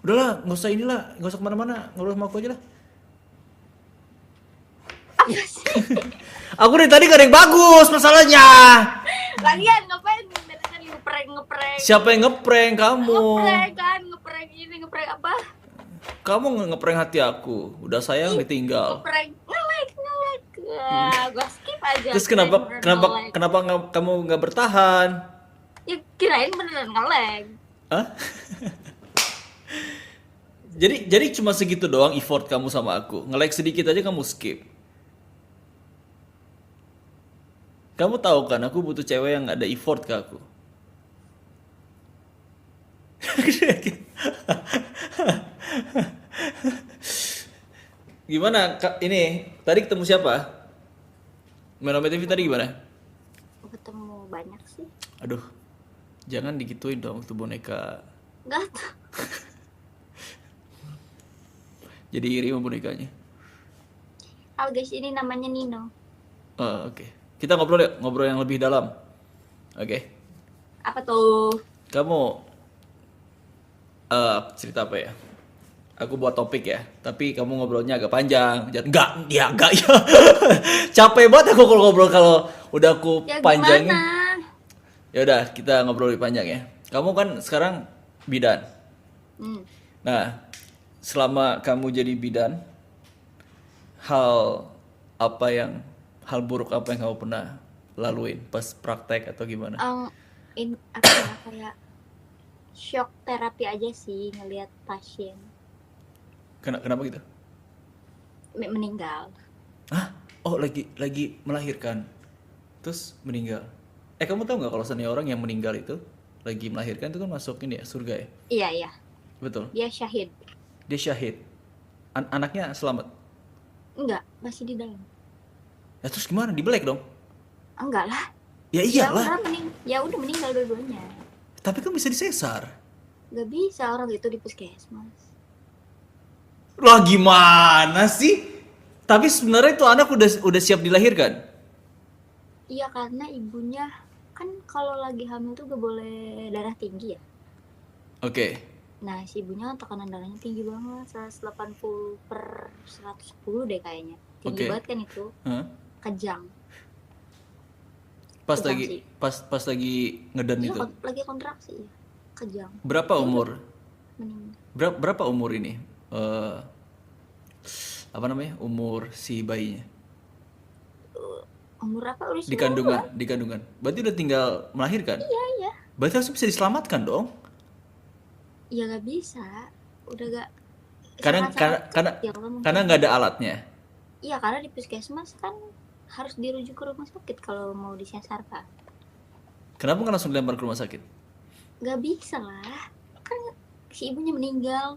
Udahlah, nggak usah inilah, nggak usah kemana-mana, ngobrol sama aku aja lah. Apa sih? Aku dari tadi gak ada yang bagus masalahnya. Lagian ngapain dari tadi ngeprank? Siapa yang ngeprank kamu? Ngeprank kan, ngeprank ini, ngeprank apa? Kamu ngeprank hati aku. Udah sayang ditinggal. Ngeprank, nge-like. Gua skip aja. Terus Kirain kenapa beneran kenapa nge-like. kenapa kamu nggak bertahan? Ya kirain beneran nge-like. Hah? Jadi cuma segitu doang effort kamu sama aku. Nge-like sedikit aja kamu skip. Kamu tahu kan aku butuh cewek yang ada effort ke aku. Gimana ini tadi ketemu siapa? Melome TV tadi gimana? Ketemu banyak sih. Aduh, jangan digituin dong waktu boneka. Enggak tuh. Jadi iri sama bonekanya. Oh guys, ini namanya Nino. Oh, oke. Kita ngobrol ya, ngobrol yang lebih dalam. Oke. Apa tuh? Kamu cerita apa ya? Aku buat topik ya, tapi kamu ngobrolnya agak panjang. Jangan enggak ya. Capek banget aku kalau ngobrol kalau udah aku Ya panjangin. gimana? Ya udah, kita ngobrol lebih panjang ya. Kamu kan sekarang bidan. Hmm. Nah, selama kamu jadi bidan, hal hal buruk apa yang kamu pernah laluin pas praktek atau gimana? In apa ya, kayak shock terapi aja sih ngelihat pasien Kenapa gitu? meninggal. Hah? Oh, lagi melahirkan. Terus meninggal. Kamu tahu nggak kalau seandainya orang yang meninggal itu lagi melahirkan itu kan masuk ini ya, surga ya? Iya, iya. Betul. Dia syahid. Dia syahid. Anaknya selamat. Enggak, masih di dalam. Ya terus gimana? Di black dong? Enggak lah. Ya iyalah. Ya udah meninggal dua-duanya. Tapi kan bisa disesar. Gak bisa orang itu di puskesmas. Lah gimana sih? Tapi sebenarnya itu anak udah siap dilahirkan. Iya, karena ibunya kan kalau lagi hamil tuh gak boleh darah tinggi ya. Oke. Nah, si ibunya tekanan darahnya tinggi banget, 180/110 deh kayaknya. Tinggi Oke. banget kan itu. Hah? Kejang. Pas Kejang lagi sih. pas lagi ngeden Iya, itu. lagi kontraksi ya. Kejang. Berapa umur? Meninggal. Berapa umur ini? Apa namanya? Umur si bayinya? Umur apa? Udah 9 Di bulan. kandungan. Berarti udah tinggal melahirkan. Iya, iya. Berarti harus bisa diselamatkan dong. Ya gak bisa. Udah gak Karena sangat-sangat kecil kan mungkin. karena nggak ada alatnya. Iya, karena di puskesmas kan harus dirujuk ke rumah sakit kalau mau disesar kan. Kenapa nggak langsung dilempar ke rumah sakit? Gak bisa lah. Kan si ibunya meninggal.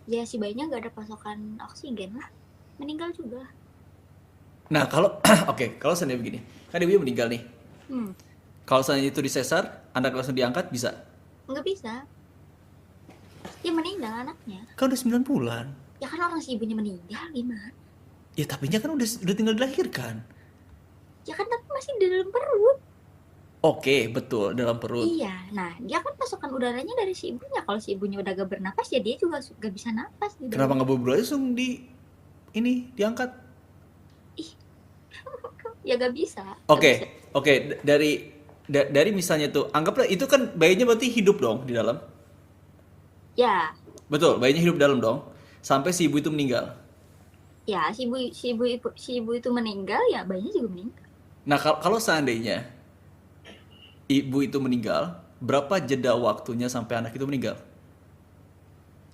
Ya si bayinya gak ada pasokan oksigen lah. Meninggal juga. Nah kalau oke, kalau seandainya begini, kan ibunya meninggal nih. Kalau seandainya itu disesar, anak langsung diangkat bisa. Nggak bisa. Dia meninggal anaknya. Kan udah 9 bulan. Ya kan orang si ibunya meninggal gimana? Ya tapinya kan udah tinggal dilahirkan. Ya kan tapi masih di dalam perut. Oke, betul, dalam perut. Iya, nah dia kan pasokan udaranya dari si ibunya. Kalau si ibunya udah gak bernapas ya dia juga gak bisa napas. Kenapa nggak buru-buru aja langsung diangkat? Ya gak bisa. Oke, dari misalnya tuh, anggaplah itu kan bayinya berarti hidup dong di dalam. Ya, Betul, bayinya hidup dalam dong. Sampai si ibu itu meninggal. ya si ibu itu meninggal ya bayinya juga meninggal. Nah, kalau seandainya ibu itu meninggal, berapa jeda waktunya sampai anak itu meninggal?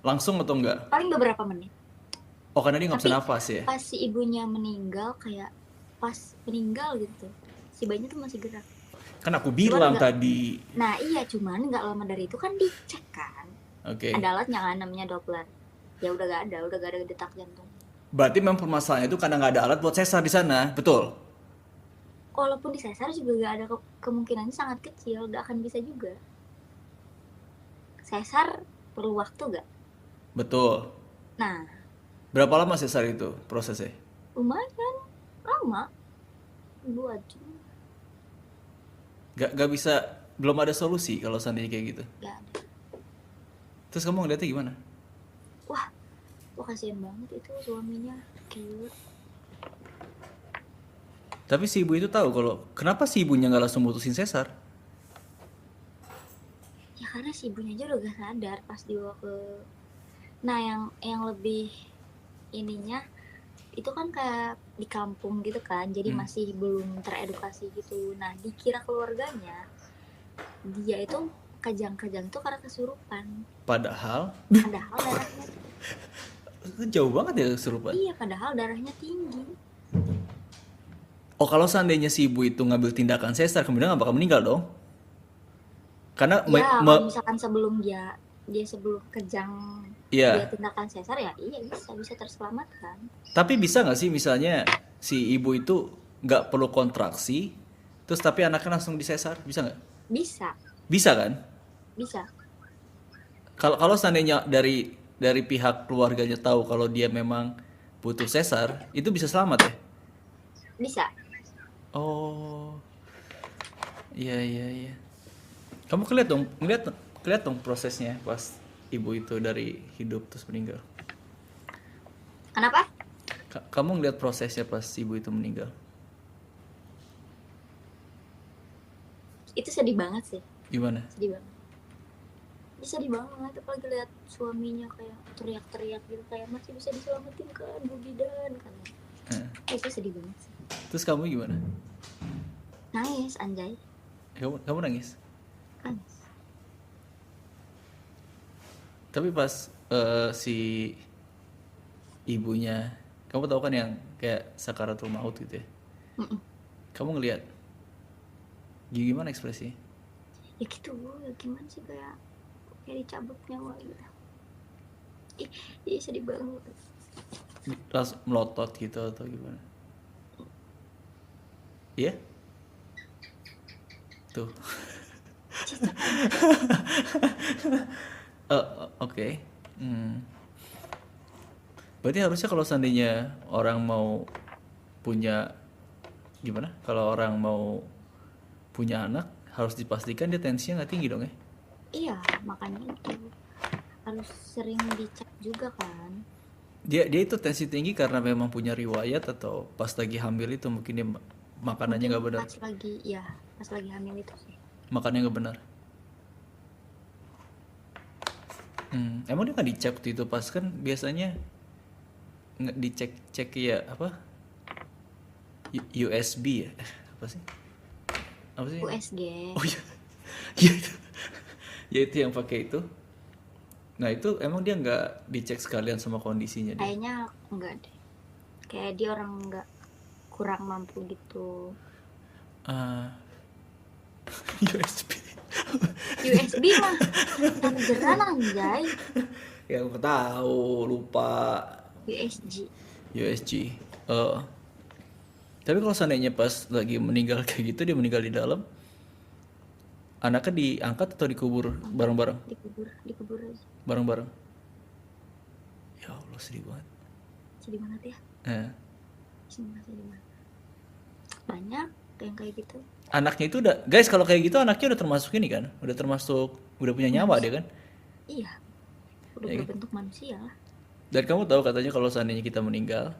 Langsung atau enggak? Paling beberapa menit. Oh, karena dia nggak bisa Tapi nafas ya? pas si ibunya meninggal kayak pas meninggal gitu, si bayinya tuh masih gerak. Kan aku bilang enggak- tadi. Nah iya, cuman nggak lama dari itu kan dicek kan. Oke. Ada alatnya kan namanya Doppler. Ya udah gak ada detak jantung. Berarti memang permasalahannya itu karena nggak ada alat buat sesar di sana, betul? Walaupun disesar juga gak ada kemungkinannya sangat kecil, gak akan bisa juga. Sesar perlu waktu gak? Betul. Nah, Berapa lama sesar itu prosesnya? lumayan lama. 2 jam. Gak bisa, belum ada solusi kalau seandainya kayak gitu. Gak ada. Terus kamu ngeliatnya gimana? Wah kasihan banget itu suaminya, cute. Tapi si ibu itu tahu kalau kenapa si ibunya nggak langsung mutusin sesar? Ya karena si ibunya aja udah gak sadar pas dibawa ke. Nah yang lebih ininya itu kan kayak di kampung gitu kan, jadi Hmm. masih belum teredukasi gitu. Nah dikira keluarganya dia itu kejang-kejang itu karena kesurupan, Padahal padahal darahnya jauh banget ya kesurupan. iya padahal darahnya tinggi. Oh, kalau seandainya si ibu itu ngambil tindakan sesar, kemudian nggak bakal meninggal dong? Karena Ya kalau misalkan sebelum dia sebelum kejang dia iya. tindakan sesar ya iya bisa terselamatkan. Tapi bisa nggak sih misalnya si ibu itu nggak perlu kontraksi, terus tapi anaknya langsung disesar, bisa nggak? Bisa Bisa kan? bisa Kalau kalau seandainya dari pihak keluarganya tahu kalau dia memang butuh sesar, itu bisa selamat ya? bisa. Oh, iya iya iya. Kamu ngeliat dong prosesnya pas ibu itu dari hidup terus meninggal. Kenapa? Kamu ngeliat prosesnya pas ibu itu meninggal. Itu sedih banget sih, Gimana? sedih banget. Ini sedih banget apalagi lihat suaminya kayak teriak-teriak gitu kayak masih bisa diselamatin kan Bu Bidan kan. Itu sedih banget sih. Terus kamu gimana? Nangis anjay, Kamu nangis. nangis. Tapi pas si ibunya, kamu tahu kan yang kayak sakaratul maut gitu ya. Mm-mm. Kamu ngelihat gimana ekspresi? Ya gitu ya gimana sih kayak dicabut nyawa gitu. Ih sedih banget. Langsung melotot gitu atau gimana? Iya? Tuh. Cicak. Oke. Hmm. Berarti harusnya kalau seandainya orang mau punya gimana? Kalau orang mau punya anak harus dipastikan dia tensinya nggak tinggi dong ya? Iya makanya itu harus sering dicek juga kan. Dia itu tensi tinggi karena memang punya riwayat atau pas lagi hamil itu mungkin dia makanannya Mungkin nggak benar, pas lagi hamil itu sih. makannya nggak benar. Emang dia nggak dicek waktu itu pas kan biasanya nggak dicek cek ya apa USB ya apa sih apa sih USG. oh iya ya itu ya itu yang pakai itu. Nah itu emang dia nggak dicek sekalian sama kondisinya dia. Kayaknya enggak deh. Kayak dia orang enggak kurang mampu gitu. Ah, USB. USB mah chargeran anjay. Ya aku tahu lupa. USG. USG. Eh, tapi kalau seandainya pas lagi meninggal kayak gitu dia meninggal di dalam, anaknya diangkat atau dikubur bareng-bareng? Dikubur aja. Bareng-bareng. Ya Allah sedih banget. Sedih banget ya. Eh, Sedih banget. Banyak yang kayak gitu. anaknya itu udah, guys kalau kayak gitu anaknya udah termasuk ini kan, udah punya nyawa dia kan. Iya, udah Ya kan? berbentuk manusia lah. Dan kamu tahu katanya kalau seandainya kita meninggal,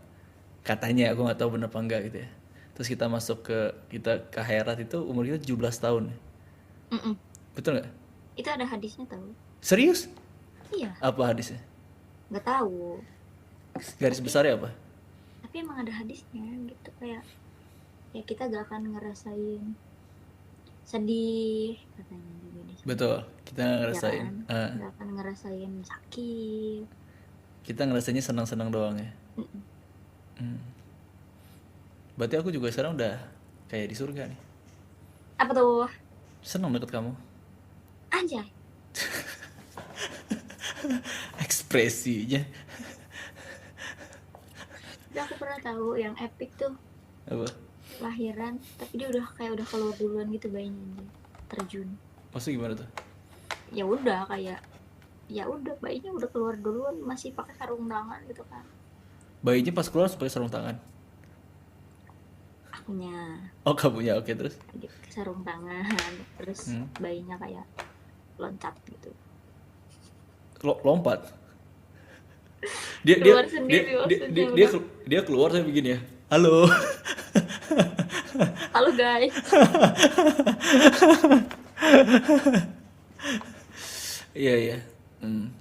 katanya aku nggak tahu benar apa enggak gitu ya. Terus kita ke akhirat itu umur kita 17 tahun. Mm-mm. Betul nggak? Itu ada hadisnya tahu. Serius? Iya, Apa hadisnya? nggak tahu. Garis besarnya apa? Tapi emang ada hadisnya gitu kayak ya kita gak akan ngerasain sedih katanya juga di sana. Betul, kita Ya ngerasain. kan? Gak akan ngerasain sakit. Kita ngerasanya senang-senang doang ya. Mm-mm. Berarti aku juga sekarang udah kayak di surga nih. Apa tuh? Senang deket kamu. Anjay. Ekspresinya. Tapi aku pernah tahu yang epic tuh Apa? lahiran, tapi dia udah keluar duluan gitu bayinya anjay. Terjun. Maksudnya gimana tuh? Ya udah kayak ya udah bayinya udah keluar duluan masih pakai sarung tangan gitu kan. Bayinya pas keluar pakai sarung tangan. Akunya Oh kamunya oke terus. pakai sarung tangan terus bayinya kayak loncat gitu. Lompat. dia dia Keluar dia sendiri dia maksudnya dia, dia, udah. dia keluar saya begini ya. Halo. Halo guys. Iya iya. Hmm.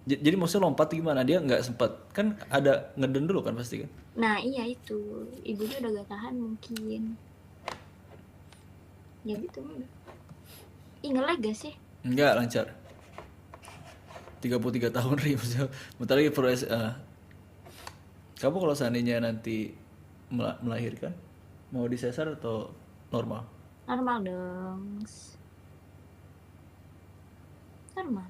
Jadi maksudnya lompat gimana? Dia nggak sempat kan ada ngeden dulu kan pasti kan? Nah iya itu, ibunya udah gak tahan mungkin. Ya gitu udah. Ih ngelag gak sih? Enggak lancar. 33 tahun Ri maksudnya. Bentar lagi kamu kalau seandainya nanti melahirkan mau disesar atau normal? Normal dong. Normal.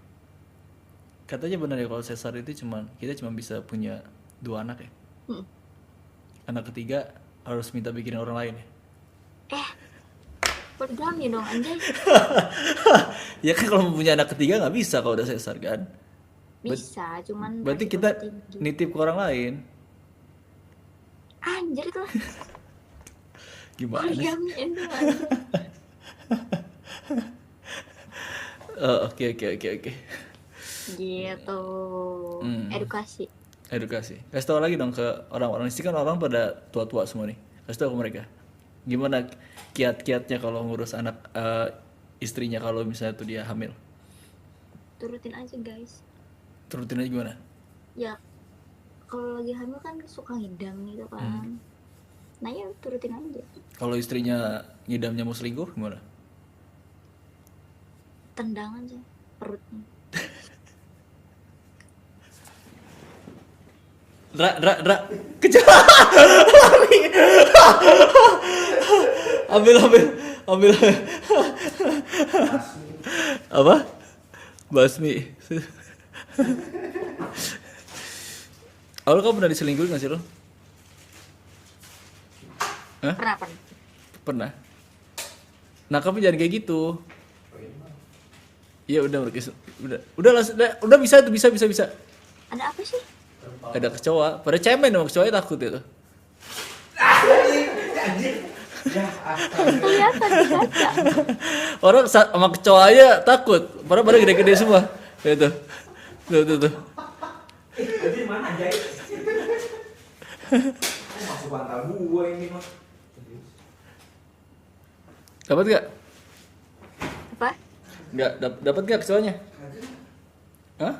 Katanya benar ya kalau sesar itu kita cuma bisa punya 2 anak ya. Mm. Anak ketiga harus minta bikinin orang lain ya. Poligami dong anjay. Ya kan kalau mau punya anak ketiga nggak bisa kalau udah sesar kan. Bisa, cuman Berarti resiko kita tinggi. nitip ke orang lain. Anjir itu Gimana sih? poligami itu anjir. Oh, oke oke oke oke. Gitu. Edukasi. Edukasi. Kasih tahu lagi dong ke orang-orang. Ini kan orang pada tua-tua semua nih. Kasih tahu ke mereka. Gimana kiat-kiatnya kalau ngurus anak istrinya kalau misalnya tuh dia hamil. Turutin aja guys. Turutin aja gimana? Ya kalau lagi hamil kan suka ngidam gitu kan. Nah ya turutin aja. Kalau istrinya ngidamnya mau selingkuh gimana? Tendang aja perutnya. Dra, kejar. Lari. Ambil. Apa? Basmi. Awal kamu pernah diselingkuhin gak sih lo? Hah? Pernah. Pernah. Nah kamu jangan kayak gitu. Iya udah bisa itu bisa. Ada apa sih? Ada kecoa, pada cemen dong kecoanya takut itu. Kelihatan di kaca. Orang sama kecoa aja takut, padahal pada gede-gede semua. Itu, tuh. Jadi mana ajaib? Masuk bantal gua ini mah. Dapat gak? Apa? Nggak, dapat gak kecoanya? Hah?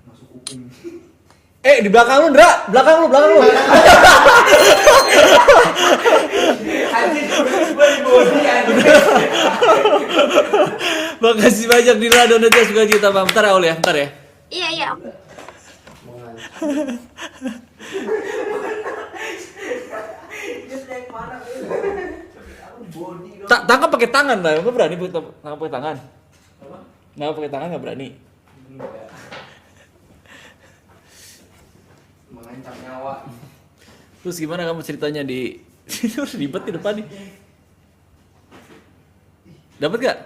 Masuk kuping. Di belakang lu, Ndra, belakang lu. Anjir, gua di body anjir. Makasih banyak Dira donatnya suka kita, Bang. Bentar ya, bentar ya. Iya aku. Dia naik mana? Aku di body dong. Tangkap pakai tangan lah, nggak berani tangkap pakai tangan. Apa? Nggak pakai tangan nggak berani. Enggak. Mengancam nyawa. Terus gimana kamu ceritanya di ribet di depan nih? Dapat gak?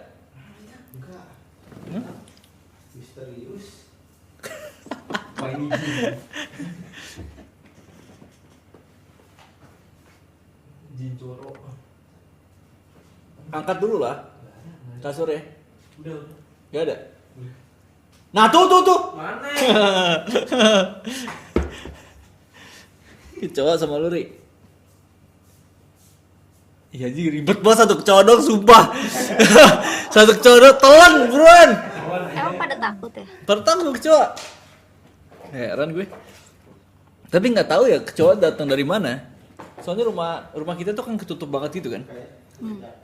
Enggak. Misterius. Main jin. Jin jorok. Angkat dulu lah kasurnya. Udah. Gak ada. Nah tuh. Mana? Kecoa sama lu, Ri. Iya sih ribet banget satu kecoa dong, sumpah. Satu kecoa dong, telan buruan. Emang pada takut ya? Tertangguh kecoa. Heran gue. Tapi nggak tahu ya kecoa datang dari mana. Soalnya rumah kita tuh kan ketutup banget gitu kan.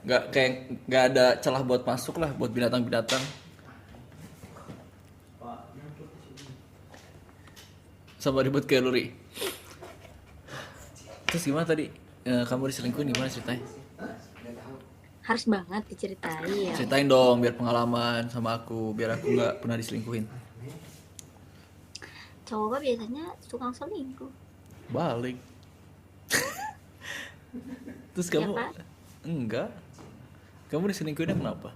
Nggak ada celah buat masuk lah buat binatang-binatang. Sama ribet kayak lu, Ri. Terus gimana tadi? Kamu diselingkuhin gimana ceritanya? Harus banget diceritain ya. Ceritain dong biar pengalaman sama aku, biar aku nggak pernah diselingkuhin. Cowok biasanya tukang selingkuh. Balik. Terus kamu? Ya kan? Enggak. Kamu diselingkuhinnya kenapa?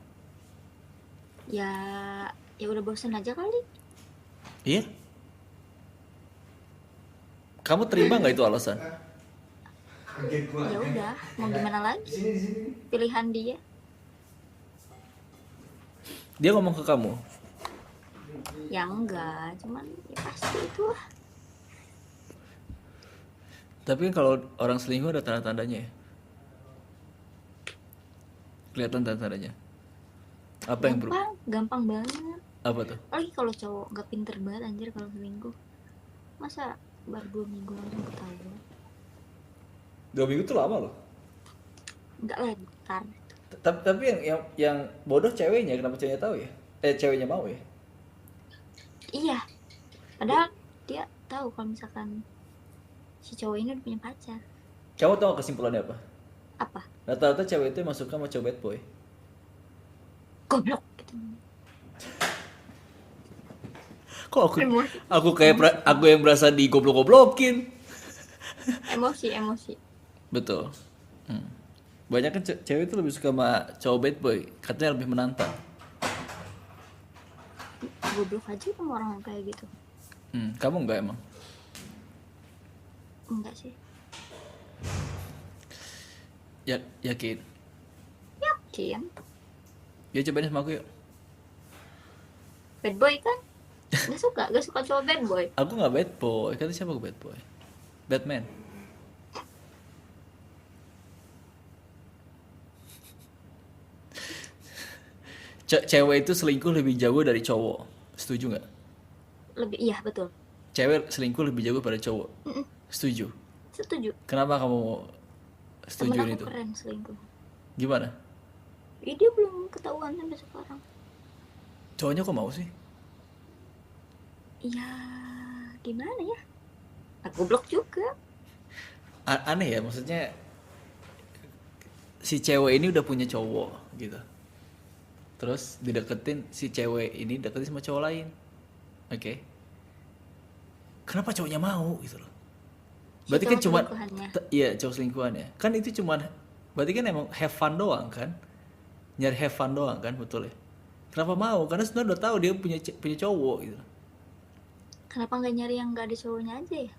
Ya udah bosen aja kali. Iya. Kamu terima nggak itu alasan? Kaget gua. Ya udah, mau gimana Di lagi? sini. Pilihan dia. Dia ngomong ke kamu, Ya enggak, cuman ya pasti itu lah. Tapi kan kalau orang selingkuh ada tanda-tandanya ya. Kelihatan tanda-tandanya. Apa yang berubah? Gampang banget. Apa tuh? Apalagi kalau cowok nggak pinter banget anjir kalau selingkuh. Masa baru 2 minggu langsung ketahuan? 2 minggu tuh lama loh. Enggak lah, bentar. Tapi yang bodoh ceweknya, kenapa ceweknya tahu ya? Ceweknya mau ya? Iya, padahal dia tahu kalau misalkan si cowok ini udah punya pacar. Kamu tahu kesimpulannya apa? Apa? Rata-rata cewek itu emang suka sama cowok bad boy. Goblok gitu. Kok Emosi. aku yang berasa digoblok-goblokin. Emosi. Betul. Banyak kan cewek itu lebih suka sama cowok bad boy, katanya lebih menantang. Goblok aja sama orang kayak gitu. Kamu enggak emang? Enggak sih. Yakin? Yakin. Ya cobain sama aku yuk. Bad boy kan? Gak suka cowok bad boy. Aku nggak bad boy, kata siapa aku bad boy? Batman. Cewek itu selingkuh lebih jauh dari cowok, setuju nggak? Iya betul. Cewek selingkuh lebih jauh pada cowok, setuju? Setuju. Kenapa kamu Temen setujuin aku itu? keren selingkuh. Gimana? Dia belum ketahuan sampai sekarang. Cowoknya kok mau sih? Iya, gimana ya? Aku goblok juga. Aneh ya, maksudnya si cewek ini udah punya cowok gitu, terus dideketin, si cewek ini deketin sama cowok lain. Oke. Kenapa cowoknya mau gitu loh? Si Berarti kan cowok cuma selingkuhannya. iya, cowok selingkuhannya. Kan itu cuma berarti kan emang have fun doang kan? Nyari have fun doang kan, betul ya? Kenapa mau? Karena sebenarnya udah tahu dia punya cowok gitu. Kenapa nggak nyari yang nggak ada cowoknya aja ya?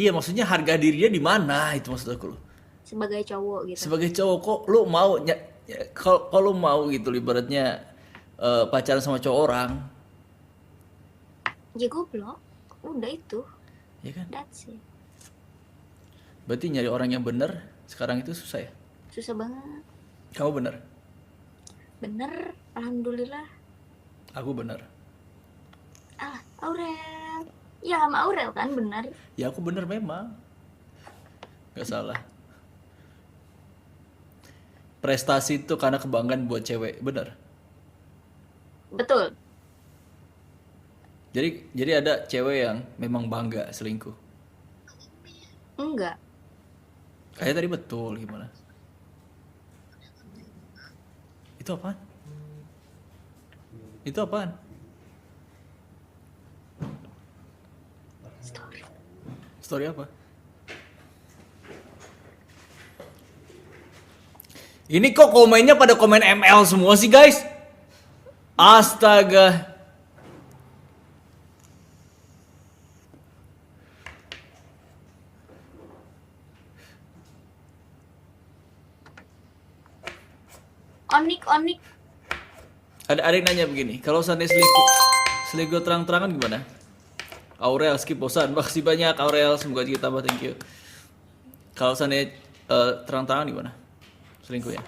Iya, maksudnya harga dirinya di mana itu maksud aku loh. Sebagai cowok gitu. Sebagai cowok kok lu mau kalau lu mau gitu ibaratnya pacaran sama cowok orang, Ya goblok. Udah itu. ya kan? That's it. Berarti nyari orang yang bener sekarang itu susah ya? Susah banget. Kamu bener? Bener. Alhamdulillah. Aku bener. Aurel. Ya sama Aurel kan bener. Ya aku bener memang. Gak salah. Prestasi itu karena kebanggaan buat cewek, bener? Betul. Jadi ada cewek yang memang bangga selingkuh. Enggak. Kayak tadi betul, gimana? Itu apaan? Itu apaan? Story apa? Ini kok komennya pada komen ML semua sih guys? Astaga. Onik. Ada yang nanya begini, kalau seandainya selingkuh terang-terangan gimana? Aurel skip bosan, makasih banyak Aurel, semoga kita tambah, thank you. Kalau seandainya terang-terangan gimana? Selingkuhnya?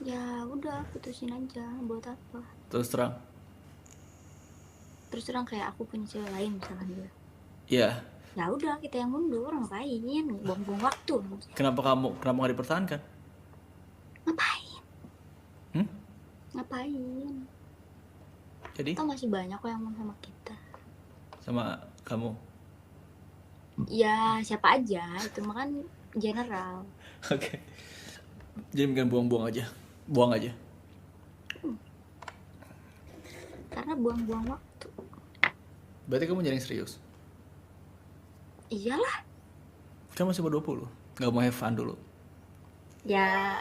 Ya udah putusin aja. Buat apa? Terus terang? Terus terang kayak aku punya cewek lain misalkan dia. Iya. Ya udah kita yang mundur, ngapain? Buang-buang waktu. Kenapa nggak dipertahankan? Ngapain? Ngapain? Jadi Kan masih banyak kok yang mau sama kita. sama kamu? Ya siapa aja, itu mah kan general. Oke. Jadi mungkin buang aja. Karena buang-buang waktu. Berarti kamu jadi serius? Iyalah. Kan masih umur 20, nggak mau have fun dulu? Ya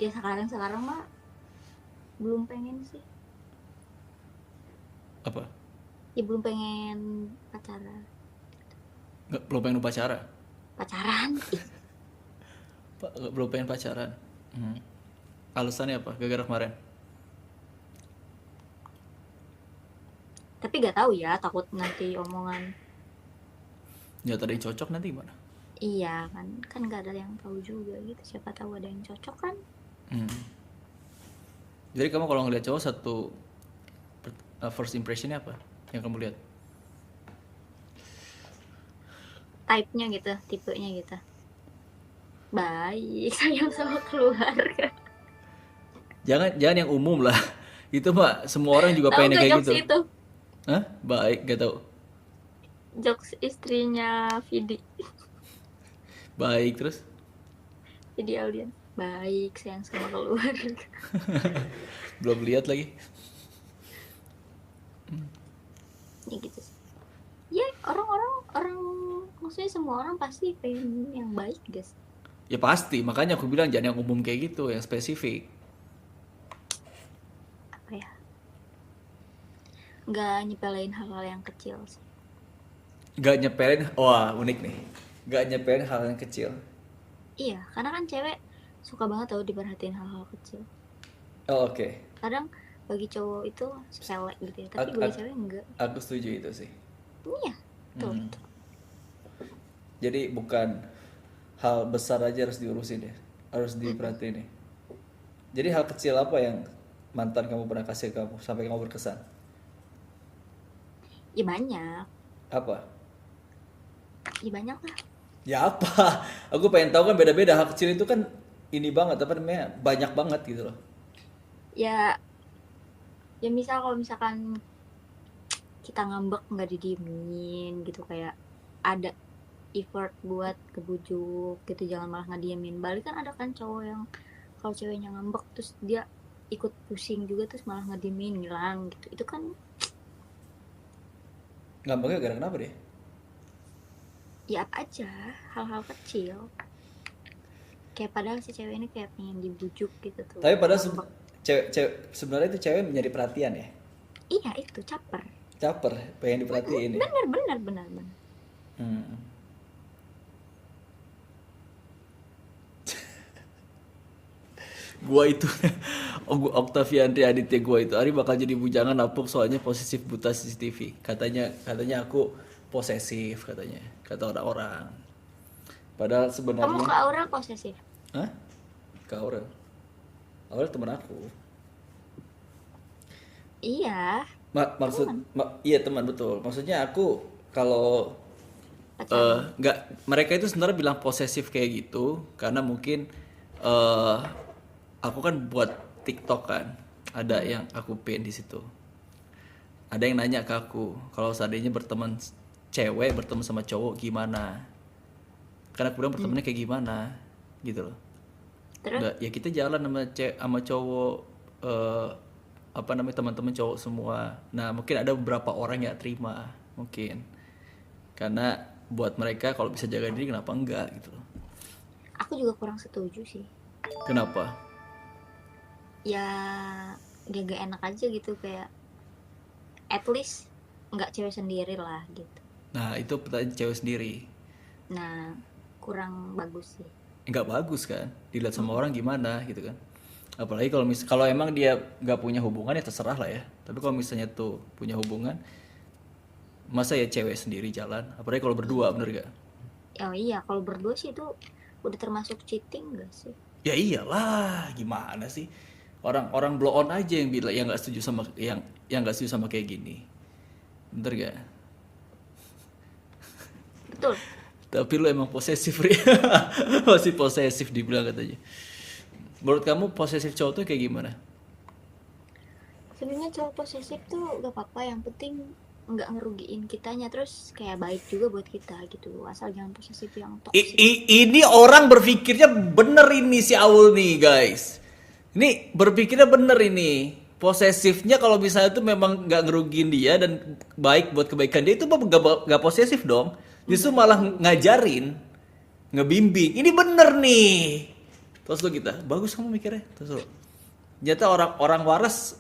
sekarang mah belum pengen sih. Apa? Ya belum pengen pacaran. Belum pengen pacaran? Ih. Belum pengen pacaran. Alasannya apa? Gara-gara kemarin? Tapi gak tahu ya, takut nanti omongan. Ya tadi cocok nanti gimana? Iya kan gak ada yang tahu juga gitu, siapa tahu ada yang cocok kan. Jadi kamu kalau ngeliat cowok first impressionnya apa yang kamu lihat? Type-nya gitu, tipenya gitu, baik, sayang sama keluarga. Jangan yang umum lah. Itu mah semua orang juga Tahu pengen gak kayak jokes gitu. itu? Hah? Baik, gak tau. Jokes istrinya Vidi Baik terus. Aldian, baik, sayang sama keluarga. Belum lihat lagi. Ya gitu sih. Ya orang maksudnya semua orang pasti pengen yang baik guys. Ya pasti, makanya aku bilang jangan yang umum kayak gitu, yang spesifik. Apa ya, nggak nyepelein hal-hal yang kecil sih. Gak nyepelin, wah unik nih. Gak nyepelin hal yang kecil. Iya, karena kan cewek suka banget tau diperhatiin hal-hal kecil. Oh, oke. Kadang bagi cowok itu sepele gitu ya, tapi Ak- bagi ak- cewek enggak. Aku setuju itu sih. Iya, betul. Jadi bukan hal besar aja harus diurusin ya, harus diperhatiin ya. Jadi hal kecil apa yang mantan kamu pernah kasih ke kamu sampai kamu berkesan? Ya banyak, Apa? ya banyak lah. Ya apa? Aku pengen tahu kan beda-beda hal kecil itu kan ini banget apa namanya banyak banget gitu loh. Ya, ya misal kalau misalkan kita ngambek nggak didiemin gitu, kayak ada effort buat kebujuk gitu, jangan malah ngediemin. Balik kan ada kan cowok yang kalau ceweknya ngambek terus dia ikut pusing juga terus malah ngediemin, ngilang gitu. Itu kan Gampangnya gara kenapa deh? ya apa aja, hal-hal kecil. Kayak padahal si cewek ini kayak pengen dibujuk gitu tuh. Tapi padahal Ngambek. cewek sebenarnya itu cewek menjadi perhatian ya. Iya itu caper. Caper, pengen diperhatiin ya. Bener. Hmm. Gua itu Octaviandri Aditya gua itu Ari bakal jadi bujangan apuk soalnya posesif buta CCTV. Katanya aku posesif katanya, kata orang-orang. Padahal Kamu ke sebenarnya Aurel posesif? Hah? Ke Aurel. Aurel teman aku. Iya, Iya teman betul. Maksudnya aku kalau pacaran. nggak mereka itu sebenarnya bilang posesif kayak gitu karena mungkin eh aku kan buat TikTok kan, ada yang aku pin di situ. Ada yang nanya ke aku kalau seandainya berteman sama cowok gimana? Karena aku bilang bertemannya kayak gimana gitu loh. Terus Nggak, ya kita jalan sama cowok apa namanya teman-teman cowok semua. Nah mungkin ada beberapa orang yang terima mungkin karena buat mereka kalau bisa jaga diri kenapa enggak gitu loh. aku juga kurang setuju sih. Kenapa? Ya gak enak aja gitu, kayak at least nggak cewek sendiri lah gitu. Nah itu pertanyaan cewek sendiri. Nah kurang bagus sih. Nggak bagus kan dilihat sama orang gimana gitu kan. Apalagi kalau emang dia nggak punya hubungan ya terserah lah ya. Tapi kalau misalnya tuh punya hubungan, masa ya cewek sendiri jalan? Apalagi kalau berdua, bener gak? Oh iya, kalau berdua sih itu udah termasuk cheating gak sih? Ya iyalah, gimana sih? Orang blow on aja yang bilang yang nggak setuju sama yang nggak setuju sama kayak gini, bener gak? Betul. Tapi lu emang posesif, Ri. Masih posesif dibilang katanya. Menurut kamu posesif cowok tuh kayak gimana? Sebenarnya cowok posesif tuh gak apa-apa, yang penting nggak ngerugiin kitanya, terus kayak baik juga buat kita gitu, asal jangan posesif yang toxic. Ini orang berpikirnya bener ini si Aul nih guys. Ini berpikirnya bener ini. Posesifnya kalau misalnya itu memang nggak ngerugiin dia dan baik buat kebaikan dia itu nggak posesif dong. Justru malah ngajarin, ngebimbing. Ini bener nih. Terus lo kita, bagus kamu mikirnya. Terus lo, ternyata orang waras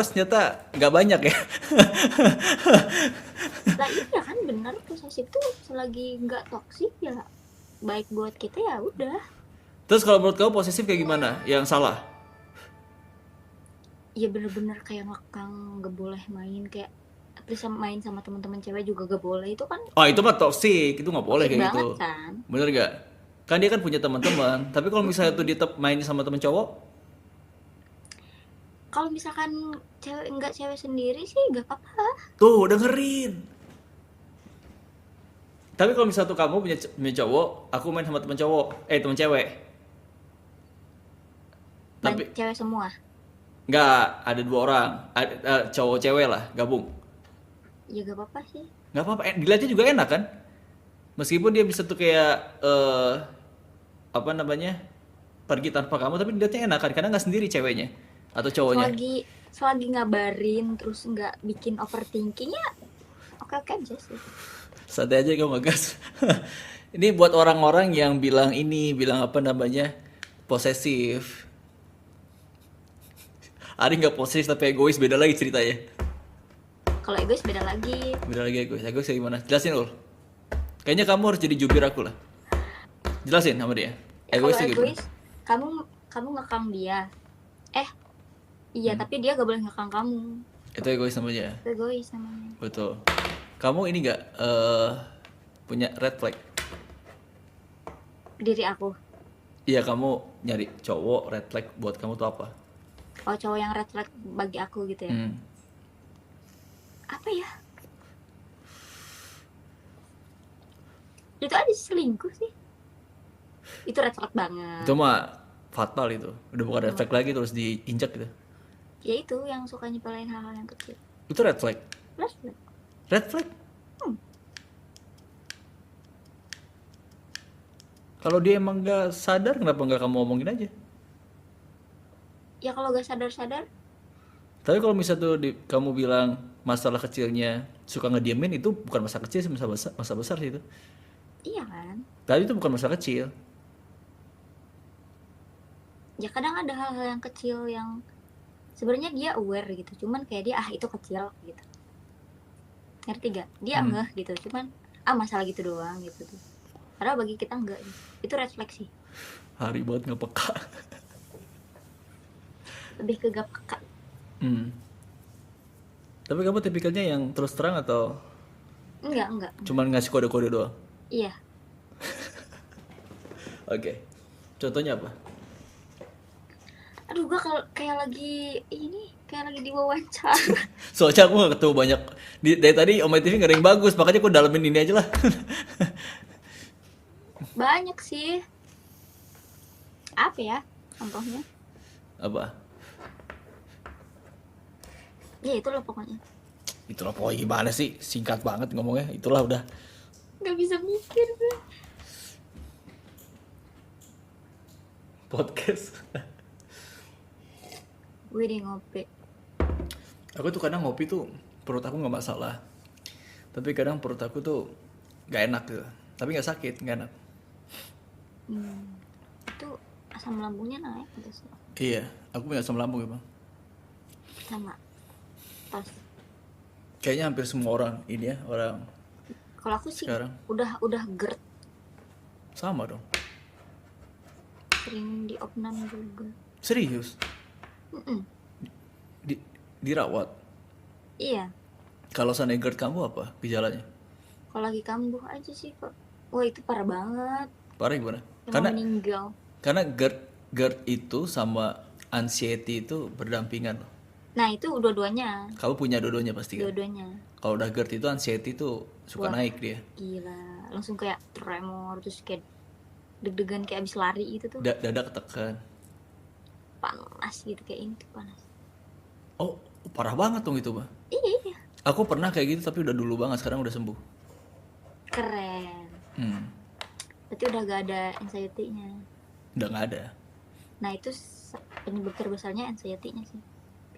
ternyata nggak banyak ya. Lah iya kan, bener, posesif tuh selagi nggak toksik ya baik buat kita, ya udah. Terus kalau menurut kamu posesif kayak gimana? Yang salah? Ya bener-bener kayak ngekang, gak boleh main, kayak bisa main sama teman-teman cewek juga gak boleh, itu kan Oh itu mah toxic, itu nggak boleh toxic kayak banget gitu. kan. Bener gak? Kan dia kan punya teman-teman. Tapi kalau misalnya tuh dia tetap main sama temen cowok, Kalau misalkan cewek sendiri sih gak apa-apa. tuh dengerin. Tapi kalau misalnya tuh kamu punya cowok, aku main sama temen cowok, temen cewek. Tapi Cewek semua. nggak ada 2 orang, cowok cewek lah gabung. Ya gak apa-apa sih. Nggak apa-apa, dilihatnya juga enak kan? Meskipun dia bisa tuh kayak apa namanya pergi tanpa kamu, tapi dilihatnya enak kan? Karena nggak sendiri ceweknya atau cowoknya. Selagi ngabarin terus nggak bikin overthinking ya oke-oke aja sih. Santai aja kamu ngegas. Ini buat orang-orang yang bilang apa namanya posesif. Ari nggak posesif tapi egois, beda lagi ceritanya. Kalau egois beda lagi. Beda lagi egois. Egois kayak gimana? Jelasin Ul. Kayaknya kamu harus jadi jubir aku lah. Jelasin sama dia. Kalau Egois itu gimana? egois kamu ngekang dia. Iya, tapi dia gak boleh ngekang kamu. Itu egois namanya. Itu egois namanya. Betul. Kamu ini nggak punya red flag? Diri aku. Iya, kamu nyari cowok red flag buat kamu tuh apa? Oh, cowok yang red flag bagi aku gitu ya. Apa ya? Itu aja selingkuh sih. Itu red flag banget. Itu mah fatal itu. Udah bukan red flag lagi terus diinjak gitu. Ya itu yang suka nyepelin hal-hal yang kecil. Itu red flag. Red flag. Red flag? Kalau dia emang gak sadar, kenapa gak kamu omongin aja? Ya kalau gak sadar-sadar, Tapi kalau misalnya tuh kamu bilang masalah kecilnya suka ngediemin, itu bukan masalah kecil sih, masa besar sih itu. iya kan? Tapi itu bukan masalah kecil. Ya kadang ada hal-hal yang kecil yang sebenarnya dia aware gitu, cuman kayak dia itu kecil gitu. Ngerti gak? Dia ngeh gitu, cuman masalah gitu doang gitu tuh. Padahal bagi kita enggak gitu. Itu red flag sih. Hari banget gak peka. Lebih ke gak peka. Tapi kamu tipikalnya yang terus terang atau Enggak. cuman ngasih kode-kode doang? Iya. Oke. Contohnya apa? Aduh, gua kalau kayak lagi diwawancara. Soalnya aku gak ketemu banyak dari tadi Omai TV gak ada yang bagus, makanya aku dalemin ini aja lah. Banyak sih. Apa ya contohnya? Apa? Ya itulah pokoknya. Itulah pokoknya gimana sih? Singkat banget ngomongnya. Itulah udah. Gak bisa mikir gue. Podcast. Gue di ngopi. Aku tuh kadang ngopi tuh perut aku nggak masalah. Tapi kadang perut aku tuh nggak enak gitu. Tapi nggak sakit, nggak enak. Itu asam lambungnya naik gitu sih. Iya, aku punya asam lambung ya bang. Sama. Pas. Kayaknya hampir semua orang ini ya, orang Kalau aku sih sekarang udah GERD, sama dong. sering diopnam juga. Serius? Dirawat? Iya. Kalau seandainya GERD kamu apa gejalanya? Kalau lagi kambuh aja sih kok. Wah itu parah banget. Parah gimana? Yang mau meninggal. Karena GERD itu sama anxiety itu berdampingan loh. Nah itu dua-duanya. Kamu punya dua-duanya pasti kan? Dua-duanya. Kalau udah GERD itu anxiety itu suka naik dia. Gila. Langsung kayak tremor, terus kayak deg-degan kayak abis lari gitu tuh. Dada ketekan. Panas gitu, kayak ini tuh panas. Oh, parah banget dong itu, Mbak. Iya. Aku pernah kayak gitu tapi udah dulu banget, sekarang udah sembuh. Keren. Berarti udah gak ada anxiety-nya. Udah gak ada. Nah itu penyebab terbesarnya anxiety-nya sih.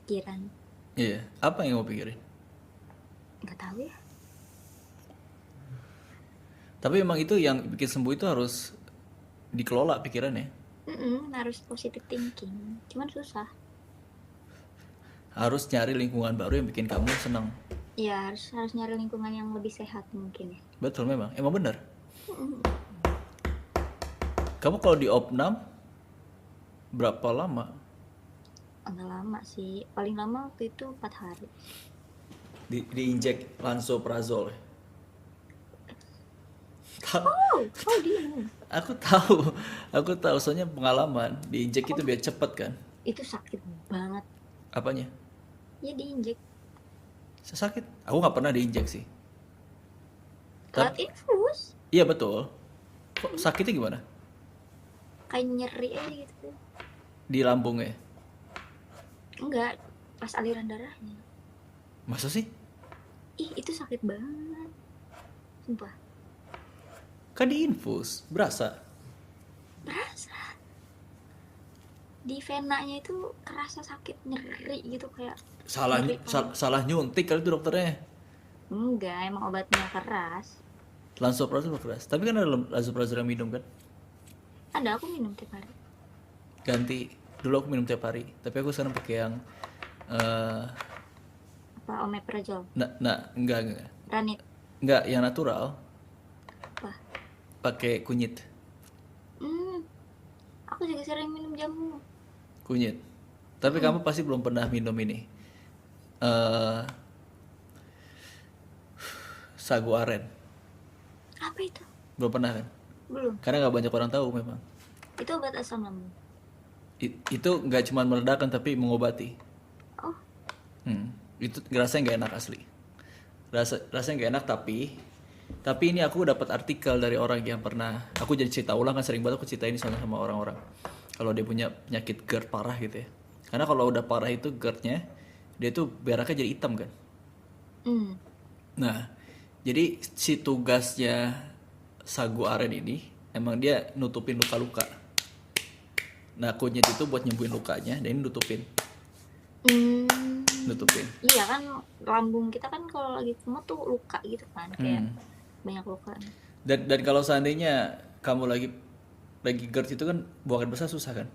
Pikiran. Iya, apa yang mau pikirin? Gak tahu ya. Tapi emang itu yang bikin sembuh itu harus dikelola pikirannya. Harus positive thinking. Cuman susah. Harus nyari lingkungan baru yang bikin kamu senang. Iya, harus nyari lingkungan yang lebih sehat mungkin ya. Betul memang, emang benar. Kamu kalau di opnam berapa lama? Enggak lama sih, paling lama waktu itu 4 hari. diinjek lansoprazol. Tahu? Oh dia Aku tahu soalnya pengalaman diinjek itu biar cepet kan. itu sakit banget Apanya? ya diinjek Sakit? Aku nggak pernah diinjek sih. lewat infus Iya betul. Kok sakitnya gimana? kayak nyeri aja gitu Di lambungnya? enggak pas aliran darahnya Masa sih? ih itu sakit banget sumpah Kan diinfus, berasa. berasa di venanya itu kerasa sakit nyeri gitu kayak Salah nyeri salah nyuntik kali itu dokternya. enggak emang obatnya keras Lansoprazol keras. Tapi kan ada lansoprazol yang minum kan? ada aku minum tiap hari Ganti. Dulu aku minum tiap hari. Tapi aku sekarang pakai yang apa omeprazol enggak. ranit Enggak, yang natural. apa Pakai kunyit. aku juga sering minum jamu Kunyit. Tapi kamu pasti belum pernah minum ini. Sagu aren. apa itu Belum pernah kan? belum Karena nggak banyak orang tahu memang. itu obat asam lambung Itu nggak cuma meredakan tapi mengobati. oh Itu rasanya nggak enak asli. Rasanya nggak enak tapi ini aku dapat artikel dari orang yang pernah. Aku jadi cerita ulang kan sering banget aku cerita ini sama orang-orang. Kalau dia punya penyakit GERD parah gitu ya. Karena kalau udah parah itu GERD-nya dia tuh beraknya jadi hitam kan. Nah, jadi si tugasnya sagu aren ini emang dia nutupin luka-luka. Nah, kunyit itu buat nyembuhin lukanya, dan ini nutupin. iya kan lambung kita kan kalau lagi kumat tuh luka gitu kan kayak banyak luka Dan kalau seandainya kamu lagi GERD itu kan buang air besar susah kan.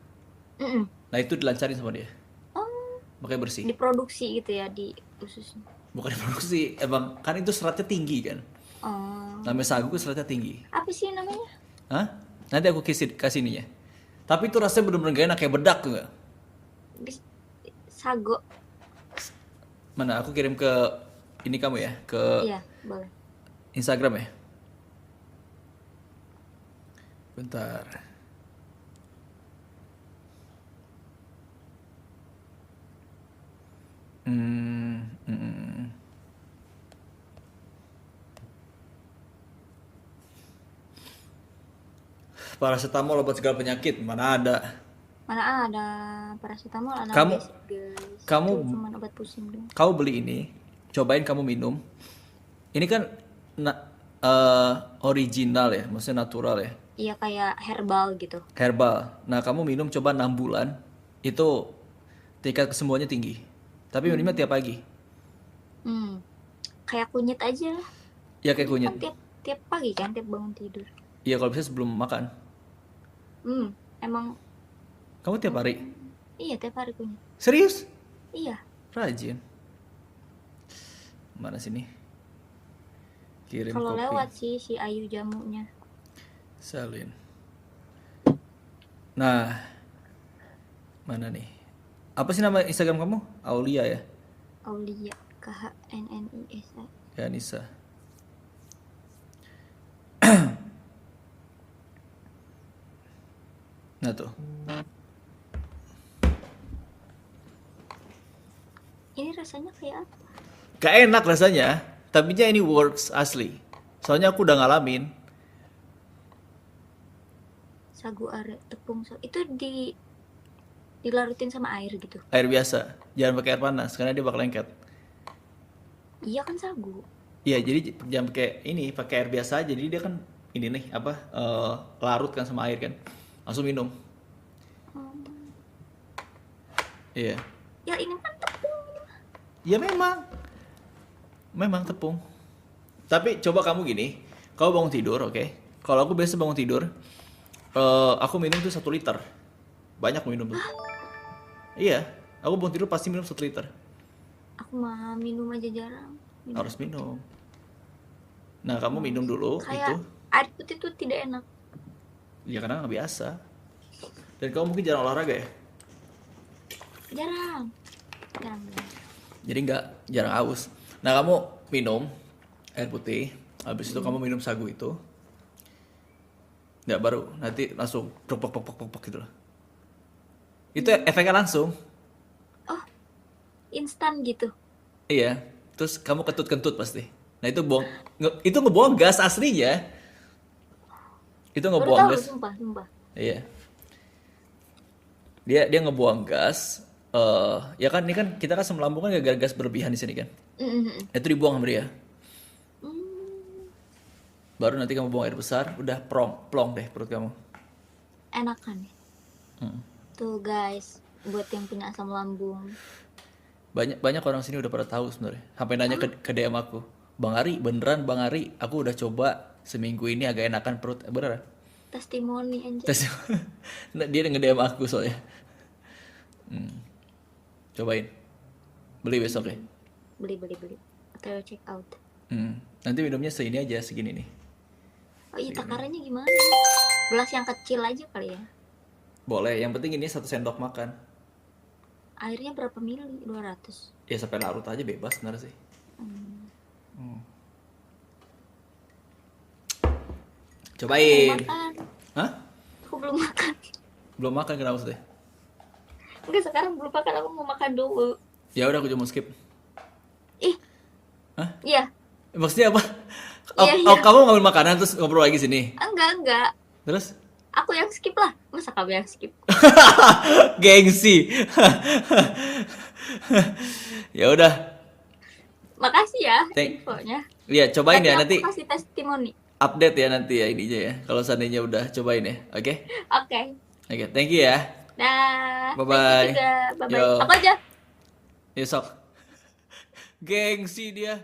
Nah, itu dilancarin sama dia. oh Makanya bersih. diproduksi gitu ya di ususnya Bukan diproduksi, emang kan itu seratnya tinggi kan. oh Namanya sagu itu seratnya tinggi. apa sih namanya Hah? Nanti aku kasih ininya. Tapi itu rasanya bener-bener gak enak kayak bedak tuh gak? sago Mana aku kirim ke ini kamu ya, ke iya boleh Instagram ya. Bentar. Paracetamol obat segala penyakit mana ada. mana ada paracetamol Kamu- analgesia guys kamu- itu cuma obat pusing doang Kamu beli ini, cobain kamu minum. Ini kan original ya, maksudnya natural ya, iya kayak herbal gitu herbal. Nah, kamu minum coba 6 bulan, itu tingkat kesembuhannya tinggi. Tapi minumnya tiap pagi. kayak kunyit aja Ya kayak kunyit. kan tiap pagi kan tiap bangun tidur Iya kalau bisa sebelum makan. emang Kamu tiap hari? iya tiap hari kunyit Serius? iya Rajin. Mana sini? Kirim kalau kopi. lewat sih si Ayu jamunya Salin. Nah, mana nih? Apa sih nama Instagram kamu? Aulia ya? Aulia KHNNISA Ya Nisa. Nah tuh. ini rasanya kayak apa Gak enak rasanya, tapi ini works asli. Soalnya aku udah ngalamin. sagu aren tepung itu dilarutin sama air gitu Air biasa, jangan pakai air panas karena dia bakal lengket. iya kan sagu Iya, jadi jangan pakai air biasa aja. Jadi dia kan ini nih larut kan sama air kan. Langsung minum. Iya. ya ini kan tepung ini mah. Ya memang tepung. Tapi coba kamu gini, kau bangun tidur, oke? Kalau aku biasa bangun tidur, aku minum tuh 1 liter. Banyak minum tuh. Iya, aku bangun tidur pasti minum 1 liter. aku mah minum aja jarang Harus minum. Nah, kamu minum dulu kayak itu. air putih tuh tidak enak Ya karena nggak biasa. Dan kamu mungkin jarang olahraga ya? jarang Jadi nggak jarang haus. Nah, kamu minum air putih, habis itu kamu minum sagu itu. Nggak, baru nanti langsung pok pok pok pok pok pok gitu loh. Itu efeknya langsung. Oh, instan gitu. Iya. Terus kamu kentut-kentut pasti. Nah, itu itu ngebuang gas aslinya. Itu Baru ngebuang tahu, gas. sumpah. Iya. Dia ngebuang gas. Ya kan ini kan kita kan asam lambung kan gara-gara gas berlebihan di sini kan. Mm-mm. Itu dibuang sama dia. Hmm, Baru nanti kamu buang air besar, udah plong deh perut kamu. enakan ya. Hmm. Tuh guys, buat yang punya asam lambung. Banyak orang sini udah pada tahu sebenarnya. Sampai nanya ke DM aku, Bang Ari, beneran Bang Ari, aku udah coba seminggu ini agak enakan perut. Beneran. Testimoni anjir. Terus nah, dia nge-DM aku soalnya. Cobain. Beli besok ya. Beli. Atau check out. Nanti minumnya segini aja, segini nih. Oh iya, takarannya gimana? Gelas yang kecil aja kali ya. Boleh, yang penting ini 1 sendok makan. Airnya berapa mili? 200. Ya sampai larut aja bebas sebenarnya sih. Belum Cobain. makan. Hah? Aku belum makan. Belum makan kenapa sih? Enggak, sekarang belum makan, aku mau makan dulu. Ya udah aku cuma skip. Ih. Hah? Iya. Maksudnya apa? Iya. Kamu ngambil makanan terus ngobrol lagi sini. Enggak. Terus? Aku yang skip lah. Masa kamu yang skip? Gengsi. Ya udah. Makasih ya Thank- infonya. Lihat cobain ya Aku nanti kasih testimoni. update ya nanti ya ininya ya. Kalau seandainya udah cobain ya. Oke? Oke. Oke, thank you ya. Dah. Bye-bye. Thank you juga. Bye-bye. Yo. Aku aja. Ya sok. Gengsi dia.